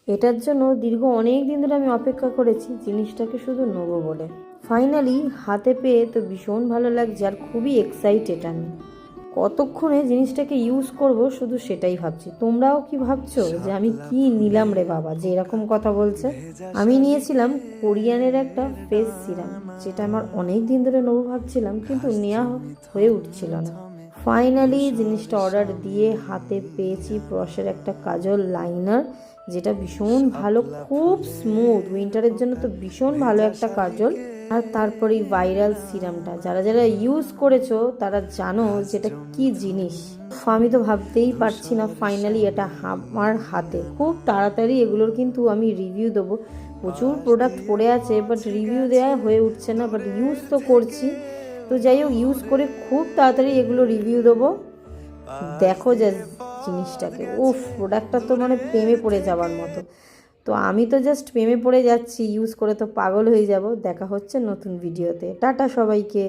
এটার জন্য দীর্ঘ অনেক দিন ধরে আমি অপেক্ষা করেছি জিনিসটাকে শুধু নেবো বলে। ফাইনালি হাতে পেয়ে তো ভীষণ ভালো লাগছে আর খুবই এক্সাইটেড আমি। কতক্ষণে জিনিসটাকে ইউজ করব শুধু সেটাই ভাবছি। তোমরাও কি ভাবছো যে আমি কি নিলাম রে বাবা যে এরকম কথা বলছে? আমি নিয়েছিলাম কোরিয়ানের একটা ফেস সিরাম, যেটা আমার অনেক দিন ধরে নেবো ভাবছিলাম কিন্তু নেওয়া হয়ে উঠছিল না। ফাইনালি জিনিসটা অর্ডার দিয়ে হাতে পেয়েছি প্রসের একটা কাজল লাইনার, যেটা ভীষণ ভালো, খুব স্মুথ, উইন্টারের জন্য তো ভীষণ ভালো একটা কাজল। আর তারপরে ভাইরাল সিরামটা যারা যারা ইউজ করেছো তারা জানো যেটা কি জিনিস। আমি তো ভাবতেই পারছি না ফাইনালি এটা আমার হাতে। খুব তাড়াতাড়ি এগুলোর কিন্তু আমি রিভিউ দেবো। প্রচুর প্রোডাক্ট পড়ে আছে বাট রিভিউ দেওয়া হয়ে উঠছে না, বাট ইউজ তো করছি। তো যাই হোক, ইউজ করে খুব তাড়াতাড়ি এগুলো রিভিউ দেবো। দেখো যে জিনিসটাকে, উফ, প্রোডাক্টটা তো মানে প্রেমে পড়ে যাওয়ার মতো। তো আমি তো জাস্ট প্রেমে পড়ে যাচ্ছি, ইউজ করে তো পাগল হয়ে যাব। দেখা হচ্ছে নতুন ভিডিওতে। টাটা সবাইকে।